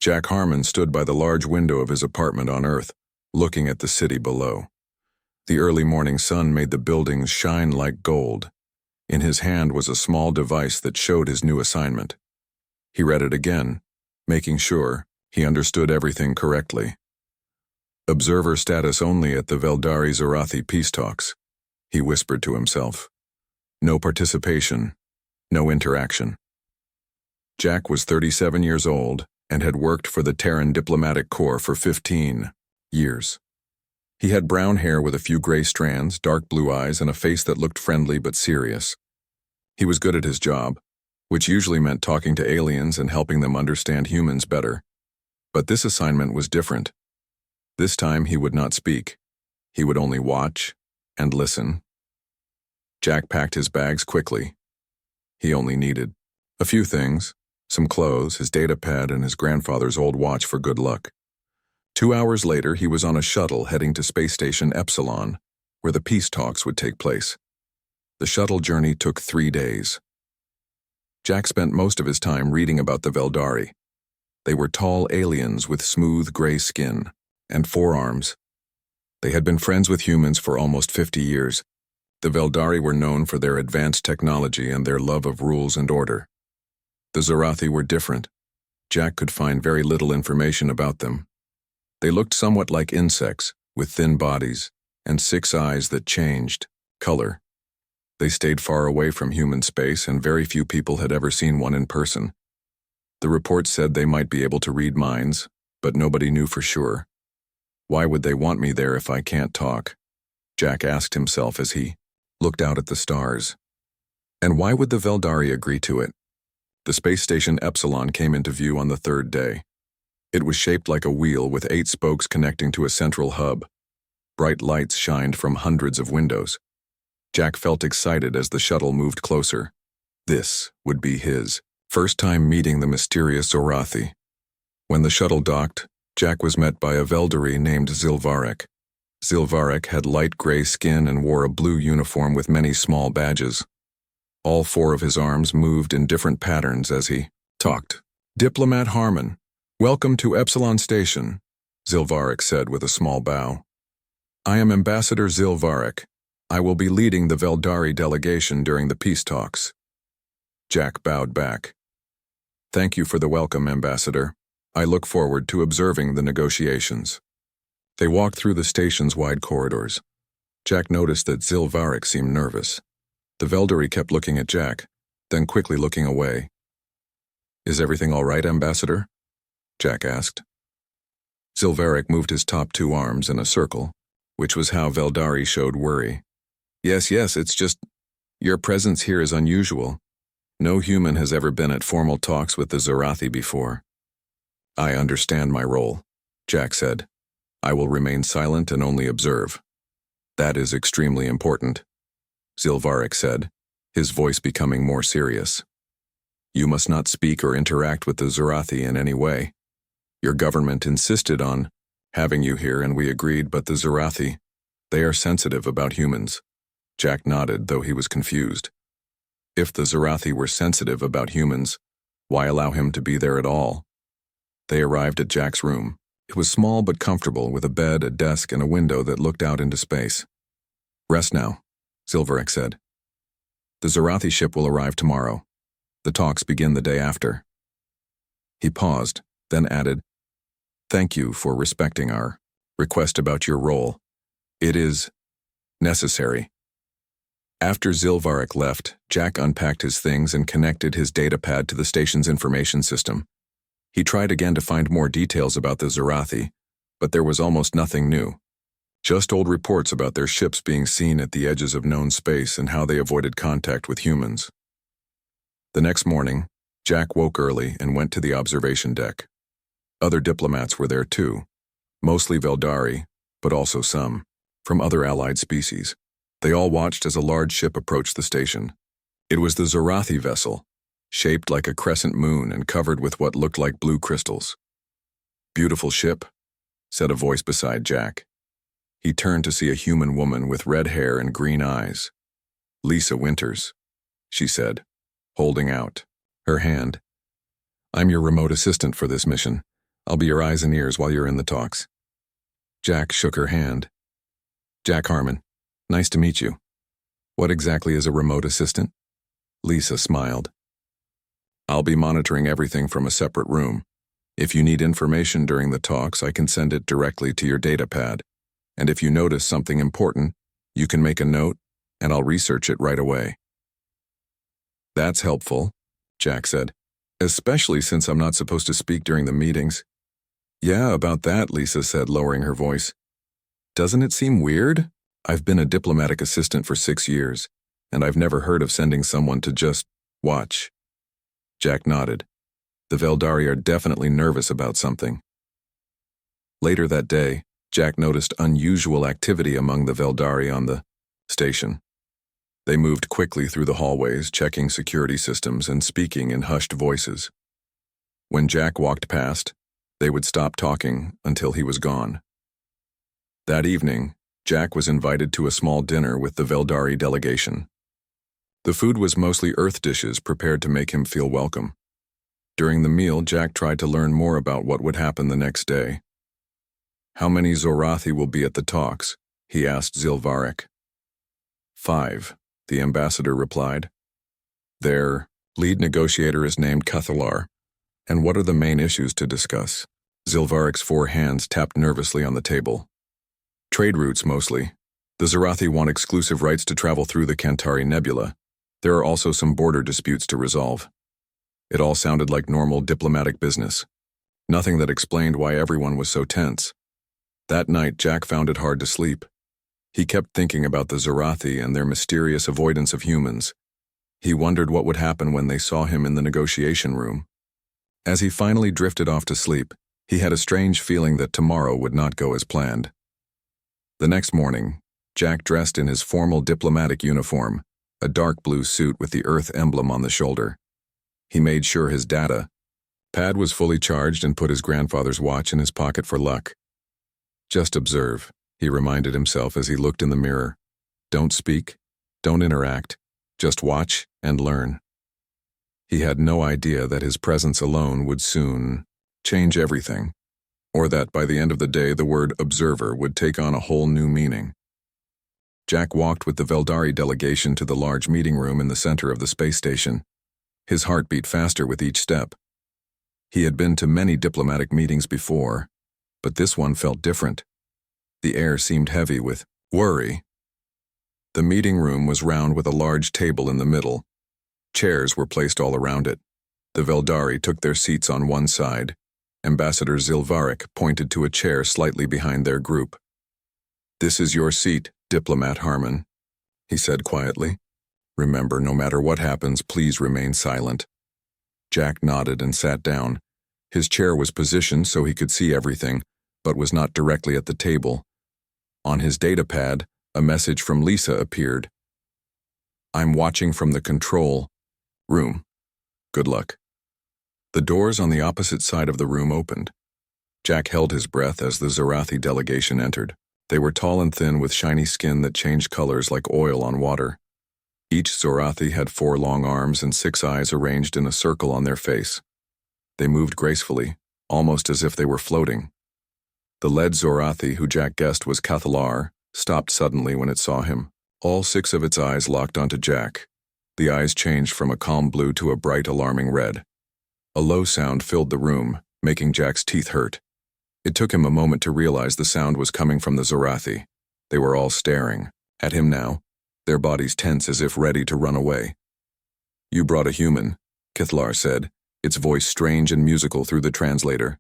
Jack Harmon stood by the large window of his apartment on Earth, looking at the city below. The early morning sun made the buildings shine like gold. In his hand was a small device that showed his new assignment. He read it again, making sure he understood everything correctly. Observer status only at the Veldari-Zorathi peace talks, he whispered to himself. No participation, no interaction. Jack was 37 years old and had worked for the Terran Diplomatic Corps for 15 years. He had brown hair with a few gray strands, dark blue eyes, and a face that looked friendly but serious. He was good at his job, which usually meant talking to aliens and helping them understand humans better. But this assignment was different. This time he would not speak. He would only watch and listen. Jack packed his bags quickly. He only needed a few things, some clothes, his datapad, and his grandfather's old watch for good luck. 2 hours later, he was on a shuttle heading to Space Station Epsilon, where the peace talks would take place. The shuttle journey took 3 days. Jack spent most of his time reading about the Veldari. They were tall aliens with smooth gray skin and 4 arms. They had been friends with humans for almost 50 years. The Veldari were known for their advanced technology and their love of rules and order. The Zorathi were different. Jack could find very little information about them. They looked somewhat like insects, with thin bodies and 6 eyes that changed color. They stayed far away from human space, and very few people had ever seen one in person. The report said they might be able to read minds, but nobody knew for sure. Why would they want me there if I can't talk? Jack asked himself as he looked out at the stars. And why would the Veldari agree to it? The space station Epsilon came into view on the 3rd day. It was shaped like a wheel with 8 spokes connecting to a central hub. Bright lights shined from hundreds of windows. Jack felt excited as the shuttle moved closer. This would be his first time meeting the mysterious Zorathi. When the shuttle docked, Jack was met by a Veldari named Zilvarek. Zilvarek had light gray skin and wore a blue uniform with many small badges. All 4 of his arms moved in different patterns as he talked. Diplomat Harmon, welcome to Epsilon Station, Zilvarek said with a small bow. I am Ambassador Zilvarek. I will be leading the Veldari delegation during the peace talks. Jack bowed back. Thank you for the welcome, Ambassador. I look forward to observing the negotiations. They walked through the station's wide corridors. Jack noticed that Zilvarek seemed nervous. The Veldari kept looking at Jack, then quickly looking away. Is everything all right, Ambassador? Jack asked. Zilvarek moved his top 2 arms in a circle, which was how Veldari showed worry. Yes, it's just, your presence here is unusual. No human has ever been at formal talks with the Zorathi before. I understand my role, Jack said. I will remain silent and only observe. That is extremely important, Zilvarek said, his voice becoming more serious. You must not speak or interact with the Zorathi in any way. Your government insisted on having you here and we agreed, but the Zorathi, they are sensitive about humans. Jack nodded, though he was confused. If the Zorathi were sensitive about humans, why allow him to be there at all? They arrived at Jack's room. It was small but comfortable, with a bed, a desk, and a window that looked out into space. Rest now, Zilvarek said. The Zorathi ship will arrive tomorrow. The talks begin the day after. He paused, then added, Thank you for respecting our request about your role. It is necessary. After Zilvarek left, Jack unpacked his things and connected his datapad to the station's information system. He tried again to find more details about the Zorathi, but there was almost nothing new. Just old reports about their ships being seen at the edges of known space and how they avoided contact with humans. The next morning, Jack woke early and went to the observation deck. Other diplomats were there too, mostly Veldari, but also some from other allied species. They all watched as a large ship approached the station. It was the Zorathi vessel, shaped like a crescent moon and covered with what looked like blue crystals. Beautiful ship, said a voice beside Jack. He turned to see a human woman with red hair and green eyes. Lisa Winters, she said, holding out her hand. I'm your remote assistant for this mission. I'll be your eyes and ears while you're in the talks. Jack shook her hand. Jack Harmon, nice to meet you. What exactly is a remote assistant? Lisa smiled. I'll be monitoring everything from a separate room. If you need information during the talks, I can send it directly to your datapad. And if you notice something important, you can make a note, and I'll research it right away. That's helpful, Jack said, especially since I'm not supposed to speak during the meetings. Yeah, about that, Lisa said, lowering her voice. Doesn't it seem weird? I've been a diplomatic assistant for 6 years, and I've never heard of sending someone to just watch. Jack nodded. The Veldari are definitely nervous about something. Later that day, Jack noticed unusual activity among the Veldari on the station. They moved quickly through the hallways, checking security systems and speaking in hushed voices. When Jack walked past, they would stop talking until he was gone. That evening, Jack was invited to a small dinner with the Veldari delegation. The food was mostly earth dishes prepared to make him feel welcome. During the meal, Jack tried to learn more about what would happen the next day. How many Zorathi will be at the talks? He asked Zilvarek. 5, the ambassador replied. Their lead negotiator is named Cathalar. And what are the main issues to discuss? Zilvarek's 4 hands tapped nervously on the table. Trade routes mostly. The Zorathi want exclusive rights to travel through the Cantari Nebula. There are also some border disputes to resolve. It all sounded like normal diplomatic business. Nothing that explained why everyone was so tense. That night, Jack found it hard to sleep. He kept thinking about the Zorathi and their mysterious avoidance of humans. He wondered what would happen when they saw him in the negotiation room. As he finally drifted off to sleep, he had a strange feeling that tomorrow would not go as planned. The next morning, Jack dressed in his formal diplomatic uniform, a dark blue suit with the Earth emblem on the shoulder. He made sure his data pad was fully charged and put his grandfather's watch in his pocket for luck. Just observe, he reminded himself as he looked in the mirror. Don't speak, don't interact, just watch and learn. He had no idea that his presence alone would soon change everything, or that by the end of the day the word observer would take on a whole new meaning. Jack walked with the Veldari delegation to the large meeting room in the center of the space station. His heart beat faster with each step. He had been to many diplomatic meetings before, but this one felt different. The air seemed heavy with worry. The meeting room was round with a large table in the middle. Chairs were placed all around it. The Veldari took their seats on one side. Ambassador Zilvarek pointed to a chair slightly behind their group. This is your seat, Diplomat Harmon, he said quietly. Remember, no matter what happens, please remain silent. Jack nodded and sat down. His chair was positioned so he could see everything, but was not directly at the table. On his datapad, a message from Lisa appeared. I'm watching from the control room. Good luck. The doors on the opposite side of the room opened. Jack held his breath as the Zorathi delegation entered. They were tall and thin with shiny skin that changed colors like oil on water. Each Zorathi had 4 long arms and 6 eyes arranged in a circle on their face. They moved gracefully, almost as if they were floating. The lead Zorathi, who Jack guessed was Cathalar, stopped suddenly when it saw him. All 6 of its eyes locked onto Jack. The eyes changed from a calm blue to a bright, alarming red. A low sound filled the room, making Jack's teeth hurt. It took him a moment to realize the sound was coming from the Zorathi. They were all staring at him now, their bodies tense as if ready to run away. You brought a human, Cathalar said, its voice strange and musical through the translator.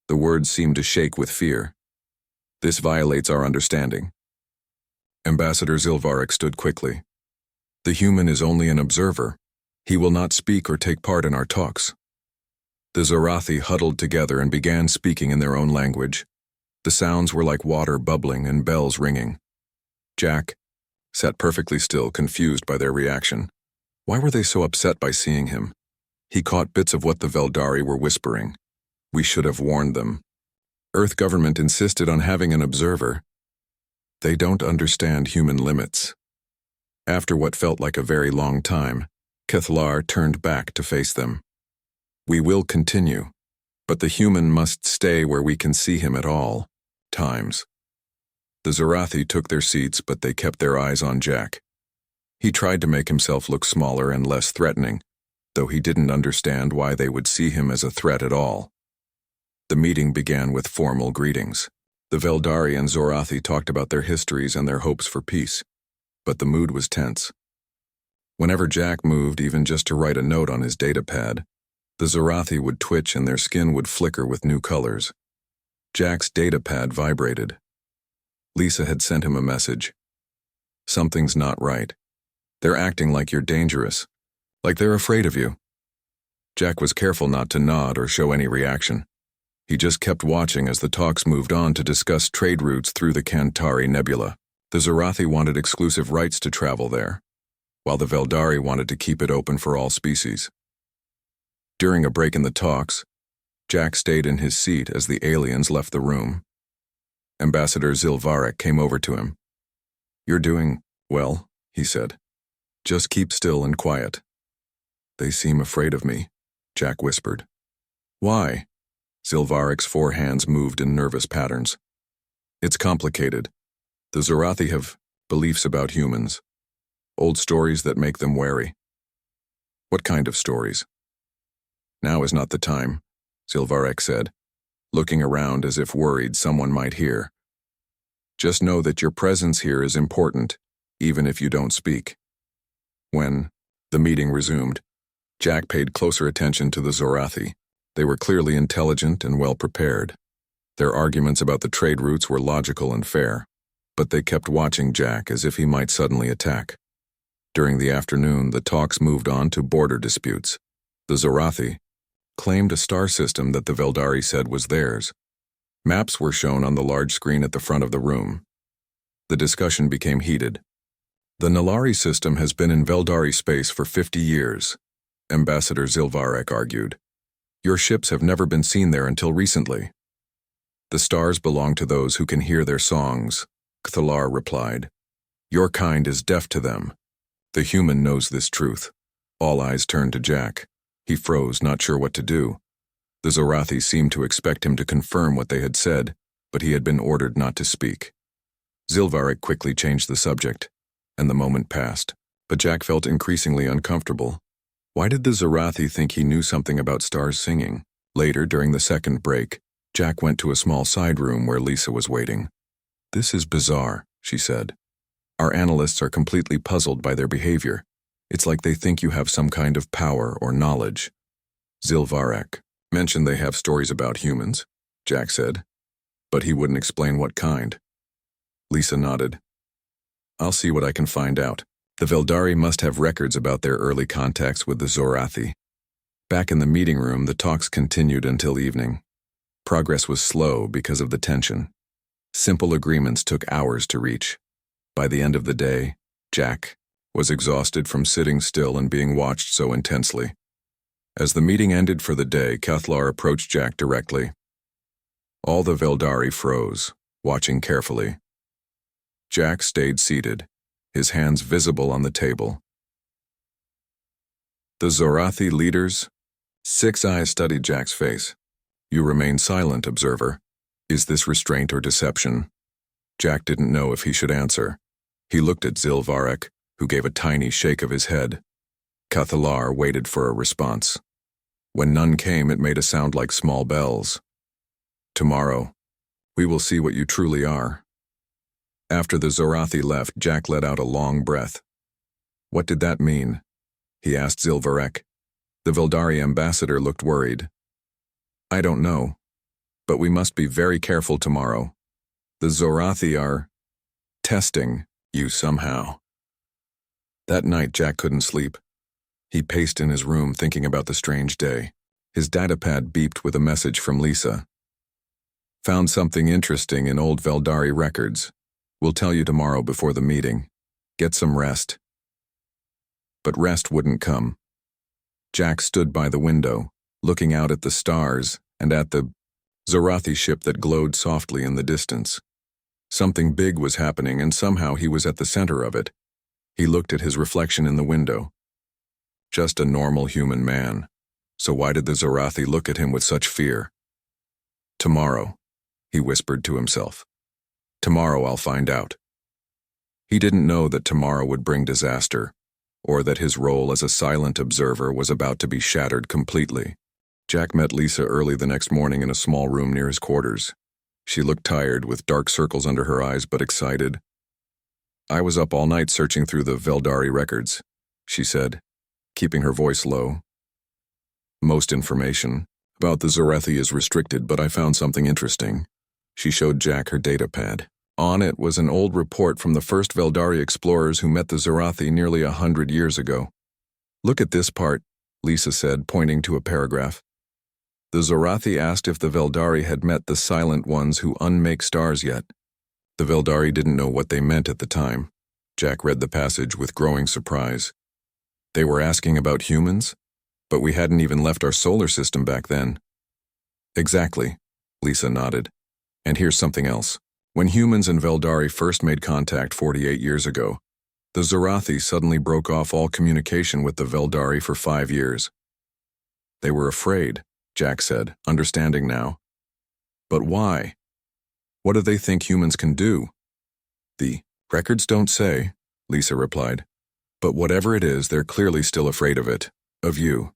The words seemed to shake with fear. This violates our understanding. Ambassador Zilvarek stood quickly. The human is only an observer. He will not speak or take part in our talks. The Zorathi huddled together and began speaking in their own language. The sounds were like water bubbling and bells ringing. Jack sat perfectly still, confused by their reaction. Why were they so upset by seeing him? He caught bits of what the Veldari were whispering. We should have warned them. Earth government insisted on having an observer. They don't understand human limits. After what felt like a very long time, Cathalar turned back to face them. We will continue. But the human must stay where we can see him at all times. The Zorathi took their seats, but they kept their eyes on Jack. He tried to make himself look smaller and less threatening, though he didn't understand why they would see him as a threat at all. The meeting began with formal greetings. The Veldari and Zorathi talked about their histories and their hopes for peace, but the mood was tense. Whenever Jack moved, even just to write a note on his datapad, the Zorathi would twitch and their skin would flicker with new colors. Jack's datapad vibrated. Lisa had sent him a message. "Something's not right. They're acting like you're dangerous, like they're afraid of you." Jack was careful not to nod or show any reaction. He just kept watching as the talks moved on to discuss trade routes through the Cantari Nebula. The Zorathi wanted exclusive rights to travel there, while the Veldari wanted to keep it open for all species. During a break in the talks, Jack stayed in his seat as the aliens left the room. Ambassador Zilvarek came over to him. "You're doing well," he said. "Just keep still and quiet." "They seem afraid of me," Jack whispered. "Why?" Zilvarek's four hands moved in nervous patterns. "It's complicated. The Zorathi have beliefs about humans. Old stories that make them wary." "What kind of stories?" "Now is not the time," Zilvarek said, looking around as if worried someone might hear. "Just know that your presence here is important, even if you don't speak." When the meeting resumed, Jack paid closer attention to the Zorathi. They were clearly intelligent and well prepared. Their arguments about the trade routes were logical and fair, but they kept watching Jack as if he might suddenly attack. During the afternoon, the talks moved on to border disputes. The Zorathi claimed a star system that the Veldari said was theirs. Maps were shown on the large screen at the front of the room. The discussion became heated. "The Nalari system has been in Veldari space for 50 years, Ambassador Zilvarek argued. "Your ships have never been seen there until recently." "The stars belong to those who can hear their songs," Cthalar replied. "Your kind is deaf to them. The human knows this truth." All eyes turned to Jack. He froze, not sure what to do. The Zorathi seemed to expect him to confirm what they had said, but he had been ordered not to speak. Zilvarek quickly changed the subject, and the moment passed, but Jack felt increasingly uncomfortable. Why did the Zorathi think he knew something about stars singing? Later, during the second break, Jack went to a small side room where Lisa was waiting. "This is bizarre," she said. "Our analysts are completely puzzled by their behavior. It's like they think you have some kind of power or knowledge." Zilvarek mentioned they have stories about humans, Jack said, but he wouldn't explain what kind. Lisa nodded. "I'll see what I can find out." The Veldari must have records about their early contacts with the Zorathi. Back in the meeting room, the talks continued until evening. Progress was slow because of the tension. Simple agreements took hours to reach. By the end of the day, Jack was exhausted from sitting still and being watched so intensely. As the meeting ended for the day, Cthalar approached Jack directly. All the Veldari froze, watching carefully. Jack stayed seated, his hands visible on the table. "The Zorathi leaders?" Six eyes studied Jack's face. "You remain silent, observer. Is this restraint or deception?" Jack didn't know if he should answer. He looked at Zilvarek, who gave a tiny shake of his head. Cthalar waited for a response. When none came, it made a sound like small bells. "Tomorrow, we will see what you truly are." After the Zorathi left, Jack let out a long breath. "What did that mean?" he asked Zilvarek. The Veldari ambassador looked worried. "I don't know, but we must be very careful tomorrow. The Zorathi are testing you somehow." That night, Jack couldn't sleep. He paced in his room thinking about the strange day. His datapad beeped with a message from Lisa. "Found something interesting in old Veldari records. We'll tell you tomorrow before the meeting. Get some rest." But rest wouldn't come. Jack stood by the window, looking out at the stars and at the Zorathi ship that glowed softly in the distance. Something big was happening, and somehow he was at the center of it. He looked at his reflection in the window. Just a normal human man. So why did the Zorathi look at him with such fear? Tomorrow, he whispered to himself. Tomorrow I'll find out. He didn't know that tomorrow would bring disaster, or that his role as a silent observer was about to be shattered completely. Jack met Lisa early the next morning in a small room near his quarters. She looked tired, with dark circles under her eyes, but excited. I was up all night searching through the Veldari records, she said, keeping her voice low. Most information about the Zorathi is restricted, but I found something interesting. She showed Jack her datapad. On it was an old report from the first Veldari explorers who met the Zorathi nearly 100 years ago. Look at this part, Lisa said, pointing to a paragraph. The Zorathi asked if the Veldari had met the silent ones who unmake stars yet. The Veldari didn't know what they meant at the time. Jack read the passage with growing surprise. They were asking about humans? But we hadn't even left our solar system back then. Exactly, Lisa nodded. And here's something else. When humans and Veldari first made contact 48 years ago, the Zorathi suddenly broke off all communication with the Veldari for 5 years. They were afraid, Jack said, understanding now. But why? What do they think humans can do? The records don't say, Lisa replied. But whatever it is, they're clearly still afraid of it. Of you.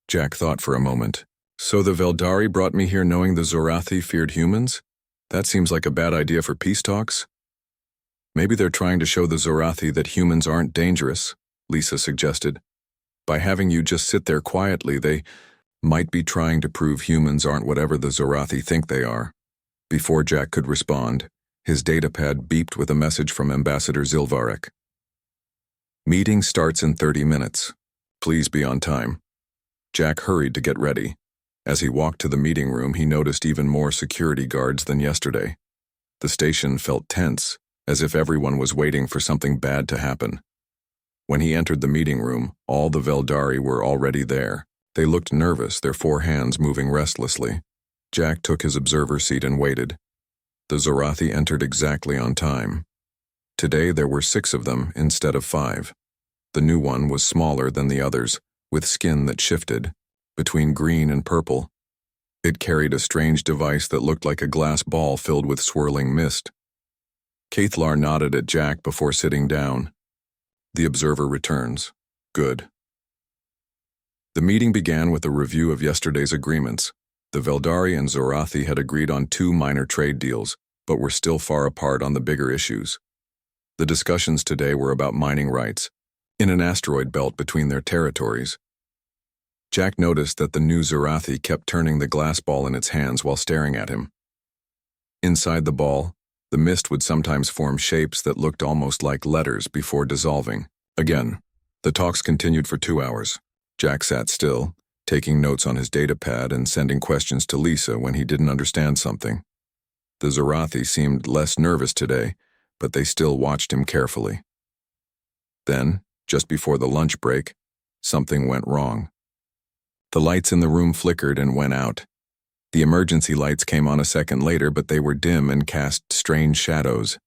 Jack thought for a moment. So the Veldari brought me here knowing the Zorathi feared humans? That seems like a bad idea for peace talks. Maybe they're trying to show the Zorathi that humans aren't dangerous, Lisa suggested. By having you just sit there quietly, they might be trying to prove humans aren't whatever the Zorathi think they are. Before Jack could respond, his datapad beeped with a message from Ambassador Zilvarek. Meeting starts in 30 minutes. Please be on time. Jack hurried to get ready. As he walked to the meeting room, he noticed even more security guards than yesterday. The station felt tense, as if everyone was waiting for something bad to happen. When he entered the meeting room, all the Veldari were already there. They looked nervous, their 4 hands moving restlessly. Jack took his observer seat and waited. The Zorathi entered exactly on time. Today there were 6 of them instead of 5. The new one was smaller than the others, with skin that shifted between green and purple. It carried a strange device that looked like a glass ball filled with swirling mist. Cathlar nodded at Jack before sitting down. The observer returns. Good. The meeting began with a review of yesterday's agreements. The Veldari and Zorathi had agreed on 2 minor trade deals, but were still far apart on the bigger issues. The discussions today were about mining rights, in an asteroid belt between their territories. Jack noticed that the new Zorathi kept turning the glass ball in its hands while staring at him. Inside the ball, the mist would sometimes form shapes that looked almost like letters before dissolving. Again, the talks continued for 2 hours. Jack sat still, taking notes on his datapad and sending questions to Lisa when he didn't understand something. The Zorathi seemed less nervous today, but they still watched him carefully. Then, just before the lunch break, something went wrong. The lights in the room flickered and went out. The emergency lights came on a second later, but they were dim and cast strange shadows.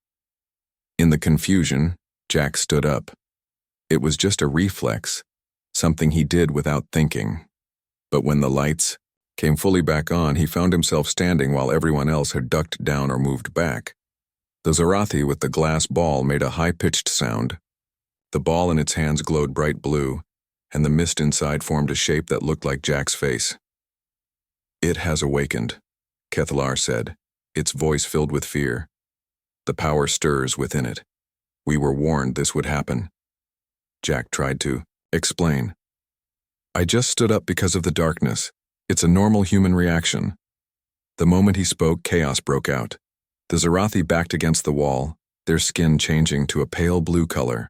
In the confusion, Jack stood up. It was just a reflex, something he did without thinking. But when the lights came fully back on, he found himself standing while everyone else had ducked down or moved back. The Zorathi with the glass ball made a high-pitched sound. The ball in its hands glowed bright blue, and the mist inside formed a shape that looked like Jack's face. It has awakened, Cathlar said, its voice filled with fear. The power stirs within it. We were warned this would happen. Jack tried to explain. I just stood up because of the darkness. It's a normal human reaction. The moment he spoke, chaos broke out. The Zorathi backed against the wall, their skin changing to a pale blue color.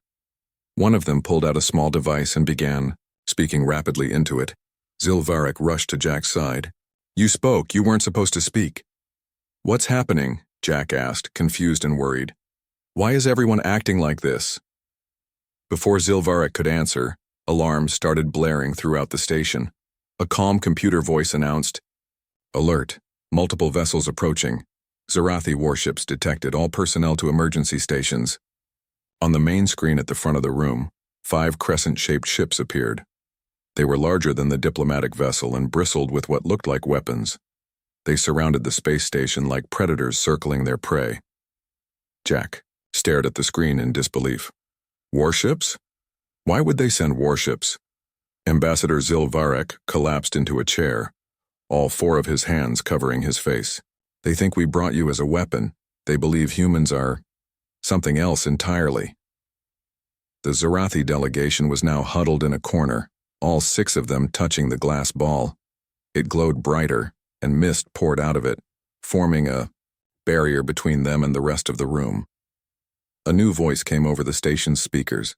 One of them pulled out a small device and began speaking rapidly into it. Zilvarek rushed to Jack's side. You spoke. You weren't supposed to speak. What's happening? Jack asked, confused and worried. Why is everyone acting like this? Before Zilvarek could answer, alarms started blaring throughout the station. A calm computer voice announced, Alert, multiple vessels approaching. Zorathi warships detected, all personnel to emergency stations. On the main screen at the front of the room, 5 crescent-shaped ships appeared. They were larger than the diplomatic vessel and bristled with what looked like weapons. They surrounded the space station like predators circling their prey. Jack stared at the screen in disbelief. Warships? Why would they send warships? Ambassador Zilvarek collapsed into a chair, all four of his hands covering his face. They think we brought you as a weapon. They believe humans are something else entirely. The Zarathi delegation was now huddled in a corner, all 6 of them touching the glass ball. It glowed brighter, and mist poured out of it, forming a barrier between them and the rest of the room. A new voice came over the station's speakers.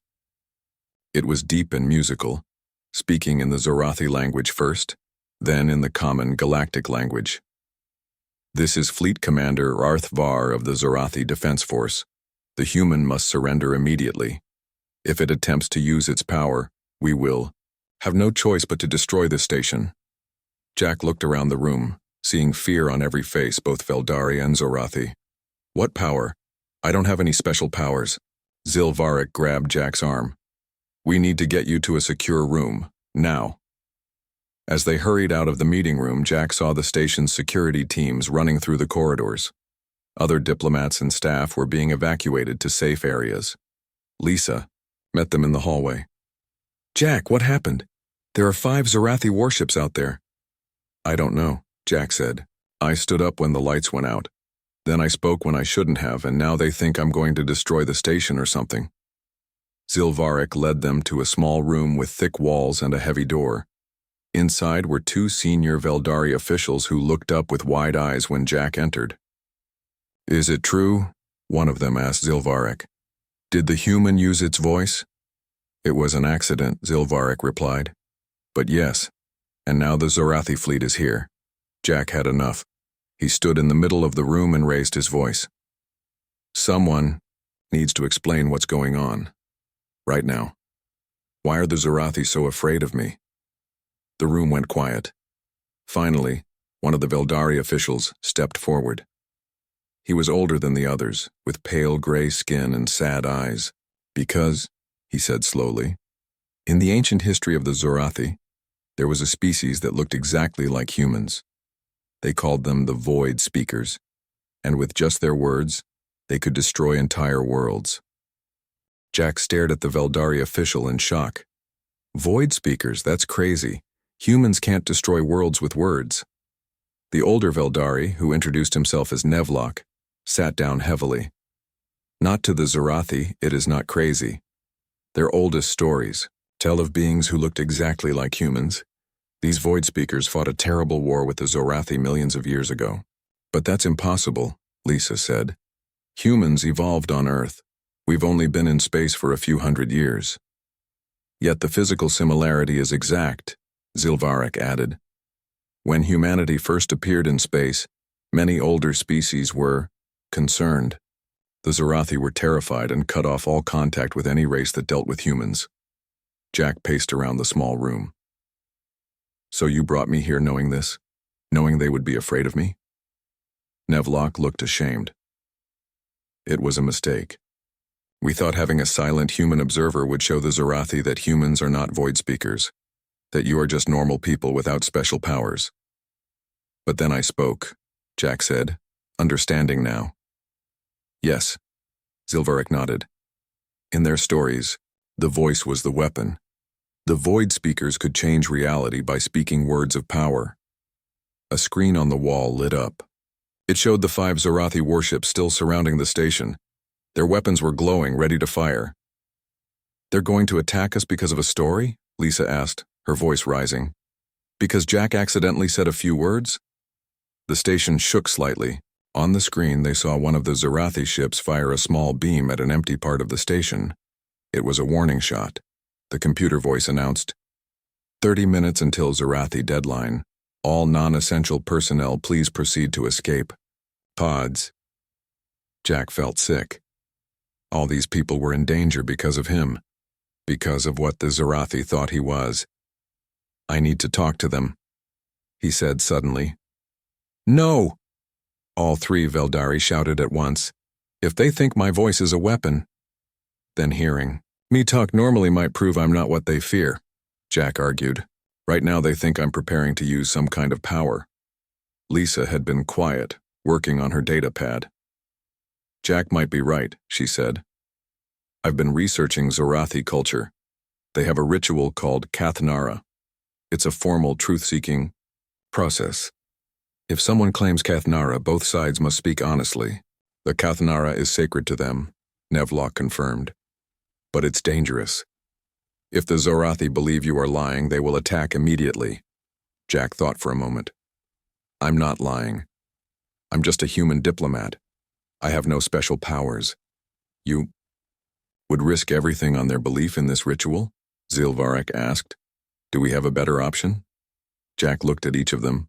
It was deep and musical, speaking in the Zarathi language first, then in the common galactic language. This is Fleet Commander Arth Var of the Zarathi Defense Force. The human must surrender immediately. If it attempts to use its power, we will have no choice but to destroy this station. Jack looked around the room, seeing fear on every face, both Veldari and Zorathi. What power? I don't have any special powers. Zilvarek grabbed Jack's arm. We need to get you to a secure room, now. As they hurried out of the meeting room, Jack saw the station's security teams running through the corridors. Other diplomats and staff were being evacuated to safe areas. Lisa met them in the hallway. Jack, what happened? There are 5 Zarathi warships out there. I don't know, Jack said. I stood up when the lights went out. Then I spoke when I shouldn't have, and now they think I'm going to destroy the station or something. Zilvarek led them to a small room with thick walls and a heavy door. Inside were 2 senior Veldari officials who looked up with wide eyes when Jack entered. Is it true? One of them asked Zilvarek. Did the human use its voice? It was an accident, Zilvarek replied. But yes, and now the Zarathi fleet is here. Jack had enough. He stood in the middle of the room and raised his voice. Someone needs to explain what's going on. Right now. Why are the Zarathi so afraid of me? The room went quiet. Finally, one of the Veldari officials stepped forward. He was older than the others, with pale gray skin and sad eyes. Because, he said slowly, in the ancient history of the Zarathi, there was a species that looked exactly like humans. They called them the Void Speakers, and with just their words, they could destroy entire worlds. Jack stared at the Veldari official in shock. Void Speakers, that's crazy. Humans can't destroy worlds with words. The older Veldari, who introduced himself as Nevlok, sat down heavily. Not to the Zarathi, it is not crazy. Their oldest stories tell of beings who looked exactly like humans. These Void Speakers fought a terrible war with the Zarathi millions of years ago. But that's impossible, Lisa said. Humans evolved on Earth. We've only been in space for a few hundred years. Yet the physical similarity is exact, Zilvarek added. When humanity first appeared in space, many older species were concerned. The Zarathi were terrified and cut off all contact with any race that dealt with humans. Jack paced around the small room. So you brought me here knowing this? Knowing they would be afraid of me? Nevlok looked ashamed. It was a mistake. We thought having a silent human observer would show the Zarathi that humans are not void speakers, that you are just normal people without special powers. But then I spoke, Jack said, understanding now. Yes, Zilvarek nodded. In their stories, the voice was the weapon. The void speakers could change reality by speaking words of power. A screen on the wall lit up. It showed the 5 Zarathi warships still surrounding the station. Their weapons were glowing, ready to fire. They're going to attack us because of a story? Lisa asked, her voice rising. Because Jack accidentally said a few words? The station shook slightly. On the screen, they saw one of the Zarathi ships fire a small beam at an empty part of the station. It was a warning shot. The computer voice announced, 30 minutes until Zarathi deadline. All non-essential personnel please proceed to escape. Pods. Jack felt sick. All these people were in danger because of him, because of what the Zarathi thought he was. I need to talk to them, he said suddenly. No! All 3 Veldari shouted at once. If they think my voice is a weapon. Then hearing me talk normally might prove I'm not what they fear, Jack argued. Right now they think I'm preparing to use some kind of power. Lisa had been quiet, working on her data pad. Jack might be right, she said. I've been researching Zorathi culture. They have a ritual called Kathnara. It's a formal truth-seeking process. If someone claims Kathnara, both sides must speak honestly. The Kathnara is sacred to them, Nevlock confirmed. But it's dangerous. If the Zorathi believe you are lying, they will attack immediately. Jack thought for a moment. I'm not lying. I'm just a human diplomat. I have no special powers. You would risk everything on their belief in this ritual? Zilvarek asked. Do we have a better option? Jack looked at each of them.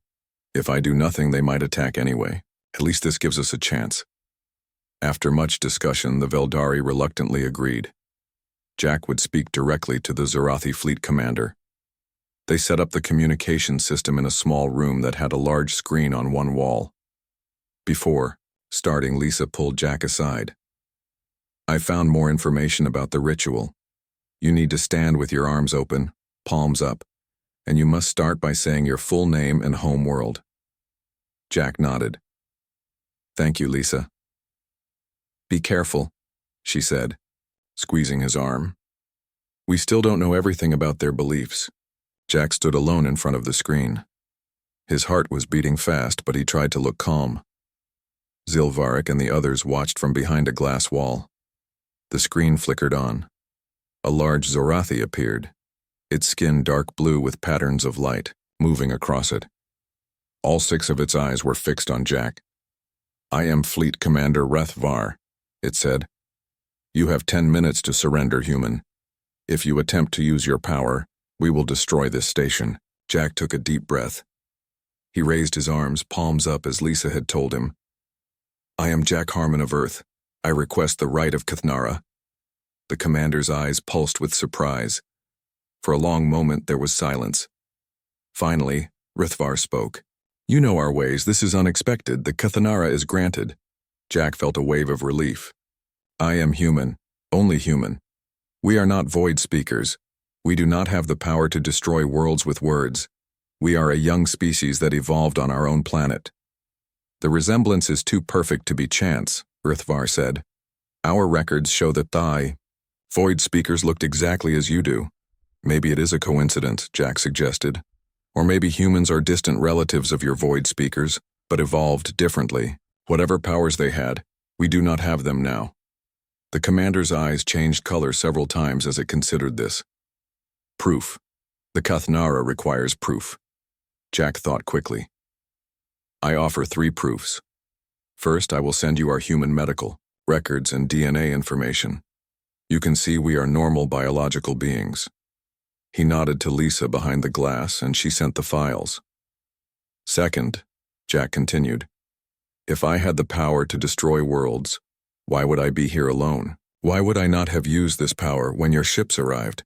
If I do nothing, they might attack anyway. At least this gives us a chance. After much discussion, the Veldari reluctantly agreed. Jack would speak directly to the Zorathi fleet commander. They set up the communication system in a small room that had a large screen on one wall. Before starting, Lisa pulled Jack aside. I found more information about the ritual. You need to stand with your arms open, palms up, and you must start by saying your full name and home world. Jack nodded. Thank you, Lisa. Be careful, she said, squeezing his arm. We still don't know everything about their beliefs. Jack stood alone in front of the screen. His heart was beating fast, but he tried to look calm. Zilvarek and the others watched from behind a glass wall. The screen flickered on. A large Zorathi appeared, its skin dark blue with patterns of light moving across it. All 6 of its eyes were fixed on Jack. I am Fleet Commander Rethvar, it said. You have 10 minutes to surrender, human. If you attempt to use your power, we will destroy this station. Jack took a deep breath. He raised his arms, palms up as Lisa had told him. I am Jack Harmon of Earth. I request the right of Kathnara. The commander's eyes pulsed with surprise. For a long moment there was silence. Finally, Rithvar spoke. You know our ways. This is unexpected. The Kathanara is granted. Jack felt a wave of relief. I am human, only human. We are not void speakers. We do not have the power to destroy worlds with words. We are a young species that evolved on our own planet. The resemblance is too perfect to be chance, Rithvar said. Our records show that void speakers looked exactly as you do. Maybe it is a coincidence, Jack suggested. Or maybe humans are distant relatives of your void speakers, but evolved differently. Whatever powers they had, we do not have them now. The commander's eyes changed color several times as it considered this. Proof. The Kathnara requires proof. Jack thought quickly. I offer 3 proofs. First, I will send you our human medical records and DNA information. You can see we are normal biological beings. He nodded to Lisa behind the glass, and she sent the files. Second, Jack continued, if I had the power to destroy worlds, why would I be here alone? Why would I not have used this power when your ships arrived?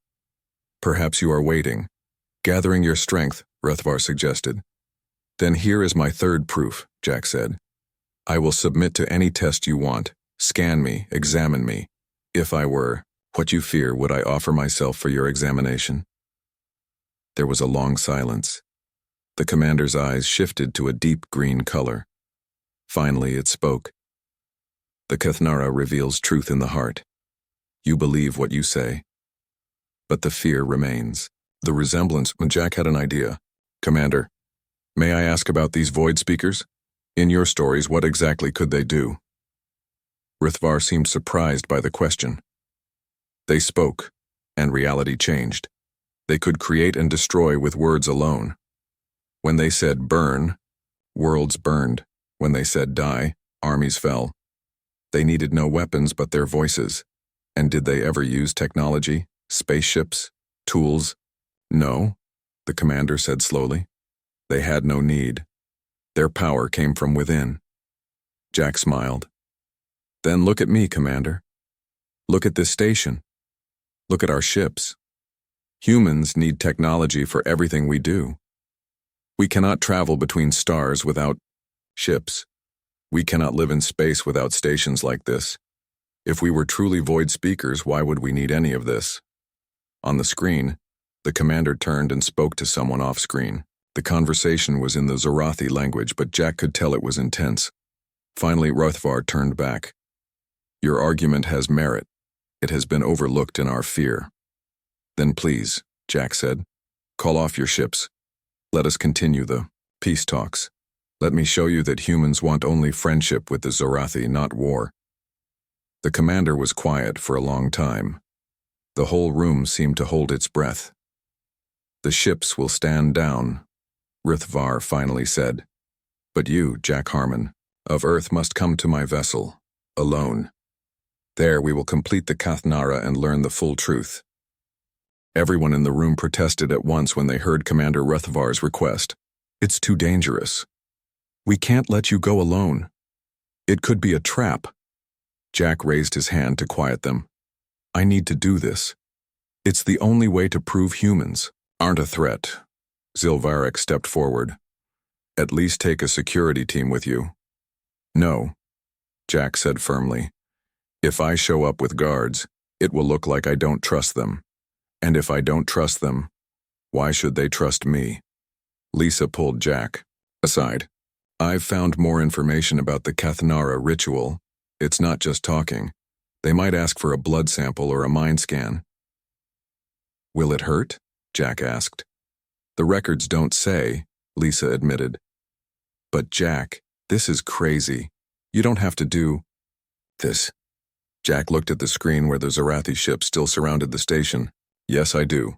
Perhaps you are waiting, gathering your strength, Rethvar suggested. Then here is my 3rd proof, Jack said. I will submit to any test you want. Scan me, examine me. If I were what you fear, would I offer myself for your examination? There was a long silence. The commander's eyes shifted to a deep green color. Finally, it spoke. The Kathnara reveals truth in the heart. You believe what you say. But the fear remains. The resemblance, Jack had an idea. Commander, may I ask about these void speakers? In your stories, what exactly could they do? Rithvar seemed surprised by the question. They spoke, and reality changed. They could create and destroy with words alone. When they said burn, worlds burned. When they said die, armies fell. They needed no weapons but their voices. And did they ever use technology, spaceships, tools? No, the commander said slowly. They had no need. Their power came from within. Jack smiled. Then look at me, Commander. Look at this station. Look at our ships. Humans need technology for everything we do. We cannot travel between stars without ships. We cannot live in space without stations like this. If we were truly void speakers, why would we need any of this? On the screen, the commander turned and spoke to someone off screen. The conversation was in the Zorathi language, but Jack could tell it was intense. Finally, Rothvar turned back. Your argument has merit. It has been overlooked in our fear. Then please, Jack said, call off your ships. Let us continue the peace talks. Let me show you that humans want only friendship with the Zorathi, not war. The commander was quiet for a long time. The whole room seemed to hold its breath. The ships will stand down, Rithvar finally said. But you, Jack Harmon, of Earth must come to my vessel, alone. There we will complete the Kathnara and learn the full truth. Everyone in the room protested at once when they heard Commander Rithvar's request. It's too dangerous. We can't let you go alone. It could be a trap. Jack raised his hand to quiet them. I need to do this. It's the only way to prove humans aren't a threat. Zilvarek stepped forward. At least take a security team with you. No, Jack said firmly. If I show up with guards, it will look like I don't trust them. And if I don't trust them, why should they trust me? Lisa pulled Jack aside. I've found more information about the Kathnara ritual. It's not just talking. They might ask for a blood sample or a mind scan. Will it hurt? Jack asked. The records don't say, Lisa admitted. But Jack, this is crazy. You don't have to do this. Jack looked at the screen where the Zorathi ship still surrounded the station. Yes, I do.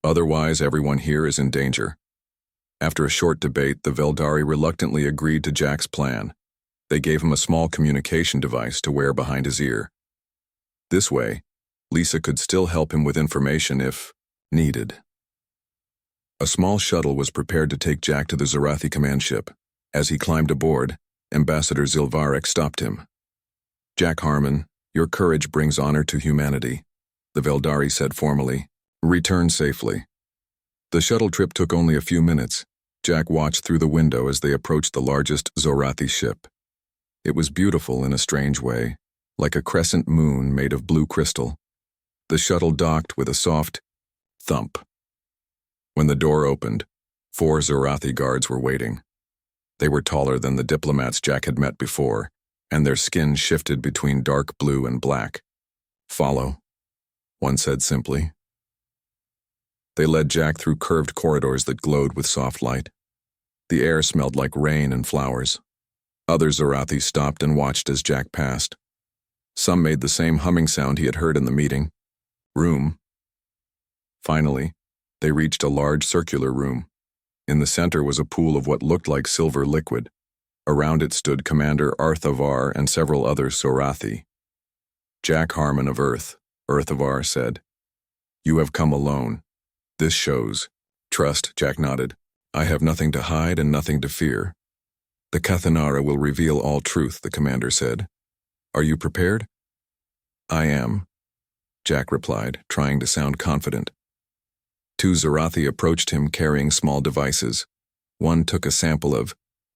Otherwise, everyone here is in danger. After a short debate, the Veldari reluctantly agreed to Jack's plan. They gave him a small communication device to wear behind his ear. This way, Lisa could still help him with information if needed. A small shuttle was prepared to take Jack to the Zorathi command ship. As he climbed aboard, Ambassador Zilvarek stopped him. Jack Harmon, your courage brings honor to humanity, the Veldari said formally. Return safely. The shuttle trip took only a few minutes. Jack watched through the window as they approached the largest Zorathi ship. It was beautiful in a strange way, like a crescent moon made of blue crystal. The shuttle docked with a soft thump. When the door opened, 4 Zorathi guards were waiting. They were taller than the diplomats Jack had met before, and their skin shifted between dark blue and black. Follow, one said simply. They led Jack through curved corridors that glowed with soft light. The air smelled like rain and flowers. Other Zorathi stopped and watched as Jack passed. Some made the same humming sound he had heard in the meeting. Room. Finally, they reached a large circular room. In the center was a pool of what looked like silver liquid. Around it stood Commander Arthavar and several other Zorathi. Jack Harmon of Earth, Arthavar said. You have come alone. This shows. Trust, Jack nodded. I have nothing to hide and nothing to fear. The Kathanara will reveal all truth, the commander said. Are you prepared? I am, Jack replied, trying to sound confident. 2 Zorathi approached him carrying small devices. One took a sample of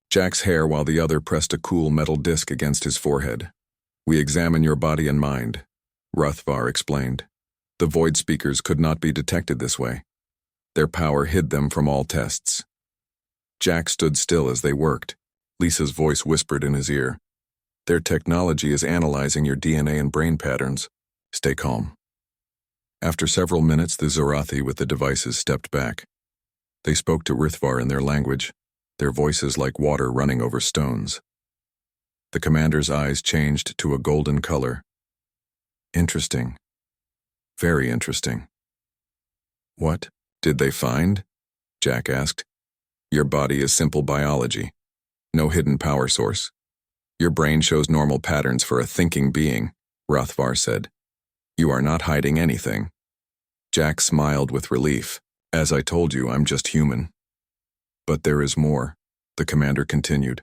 Jack's hair while the other pressed a cool metal disc against his forehead. We examine your body and mind, Rothvar explained. The void speakers could not be detected this way. Their power hid them from all tests. Jack stood still as they worked. Lisa's voice whispered in his ear. Their technology is analyzing your DNA and brain patterns. Stay calm. After several minutes, the Zorathi with the devices stepped back. They spoke to Rithvar in their language, their voices like water running over stones. The commander's eyes changed to a golden color. Interesting. Very interesting. What did they find? Jack asked. Your body is simple biology. No hidden power source. Your brain shows normal patterns for a thinking being, Rothvar said. You are not hiding anything. Jack smiled with relief. As I told you, I'm just human. But there is more, the commander continued.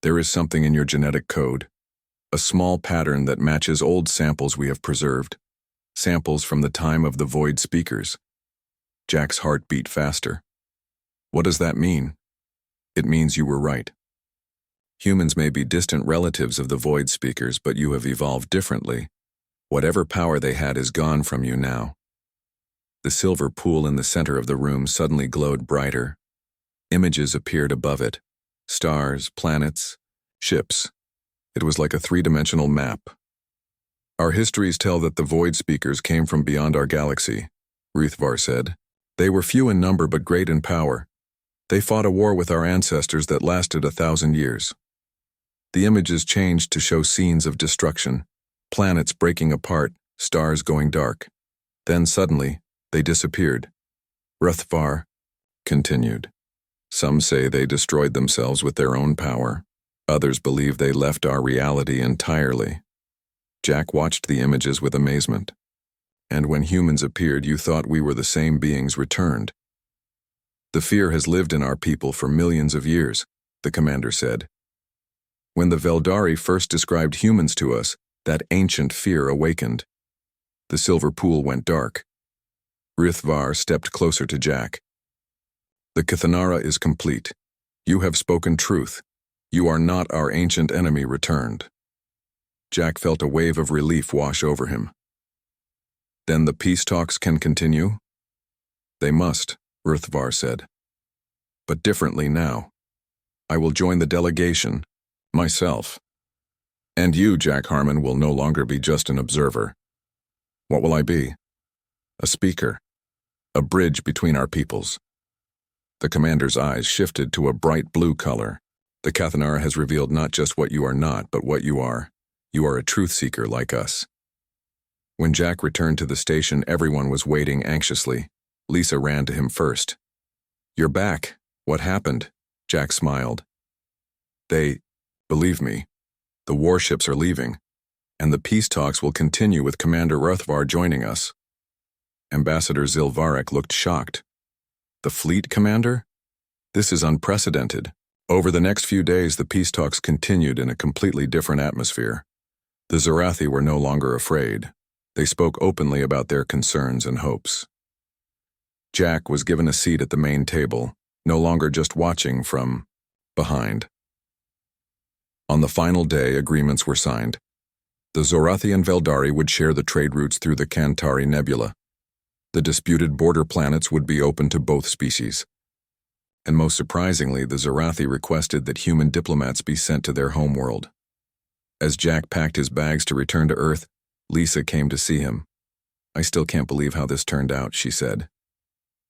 There is something in your genetic code. A small pattern that matches old samples we have preserved. Samples from the time of the void speakers. Jack's heart beat faster. What does that mean? It means you were right. Humans may be distant relatives of the void speakers, but you have evolved differently. Whatever power they had is gone from you now. The silver pool in the center of the room suddenly glowed brighter. Images appeared above it. Stars, planets, ships. It was like a three-dimensional map. Our histories tell that the Void Speakers came from beyond our galaxy, Ruthvar said. They were few in number but great in power. They fought a war with our ancestors that lasted 1,000 years. The images changed to show scenes of destruction, planets breaking apart, stars going dark. Then suddenly, they disappeared. Ruthvar continued. Some say they destroyed themselves with their own power. Others believe they left our reality entirely. Jack watched the images with amazement. And when humans appeared, you thought we were the same beings returned. The fear has lived in our people for millions of years, the commander said. When the Veldari first described humans to us, that ancient fear awakened. The silver pool went dark. Ruthvar stepped closer to Jack. The Kathanara is complete. You have spoken truth. You are not our ancient enemy returned. Jack felt a wave of relief wash over him. Then the peace talks can continue? They must, Ruthvar said. But differently now. I will join the delegation, myself. And you, Jack Harmon, will no longer be just an observer. What will I be? A speaker. A bridge between our peoples. The commander's eyes shifted to a bright blue color. The Kathanara has revealed not just what you are not, but what you are. You are a truth seeker like us. When Jack returned to the station, everyone was waiting anxiously. Lisa ran to him first. You're back. What happened? Jack smiled. Believe me, the warships are leaving, and the peace talks will continue with Commander Ruthvar joining us. Ambassador Zilvarek looked shocked. The fleet commander? This is unprecedented. Over the next few days, the peace talks continued in a completely different atmosphere. The Zorathi were no longer afraid. They spoke openly about their concerns and hopes. Jack was given a seat at the main table, no longer just watching from behind. On the final day, agreements were signed. The Zorathi and Veldari would share the trade routes through the Kantari Nebula. The disputed border planets would be open to both species. And most surprisingly, the Zorathi requested that human diplomats be sent to their homeworld. As Jack packed his bags to return to Earth, Lisa came to see him. I still can't believe how this turned out, she said.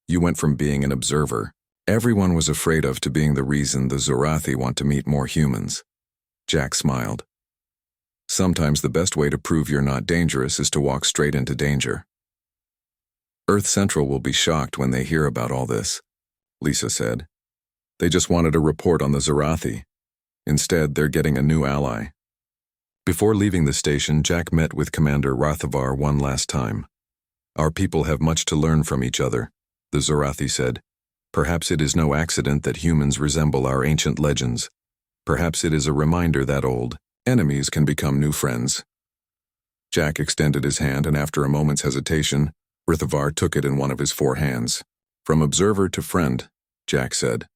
You went from being an observer everyone was afraid of to being the reason the Zorathi want to meet more humans. Jack smiled. Sometimes the best way to prove you're not dangerous is to walk straight into danger. Earth Central will be shocked when they hear about all this, Lisa said. They just wanted a report on the Zorathi. Instead, they're getting a new ally. Before leaving the station, Jack met with Commander Ruthvar one last time. Our people have much to learn from each other, the Zorathi said. Perhaps it is no accident that humans resemble our ancient legends. Perhaps it is a reminder that old enemies can become new friends. Jack extended his hand, and after a moment's hesitation, Ruthvar took it in one of his 4 hands. From observer to friend, Jack said.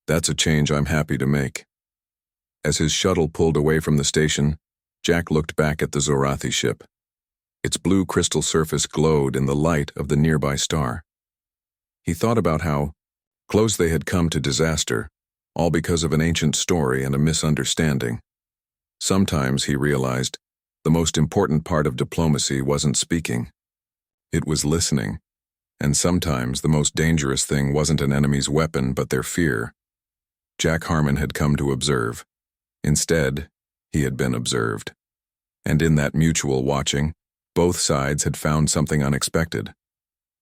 That's a change I'm happy to make. As his shuttle pulled away from the station, Jack looked back at the Zorathi ship. Its blue crystal surface glowed in the light of the nearby star. He thought about how close they had come to disaster, all because of an ancient story and a misunderstanding. Sometimes, he realized, the most important part of diplomacy wasn't speaking. It was listening. And sometimes the most dangerous thing wasn't an enemy's weapon but their fear. Jack Harmon had come to observe. Instead, he had been observed. And in that mutual watching, both sides had found something unexpected.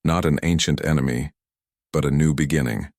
Not an ancient enemy, but a new beginning.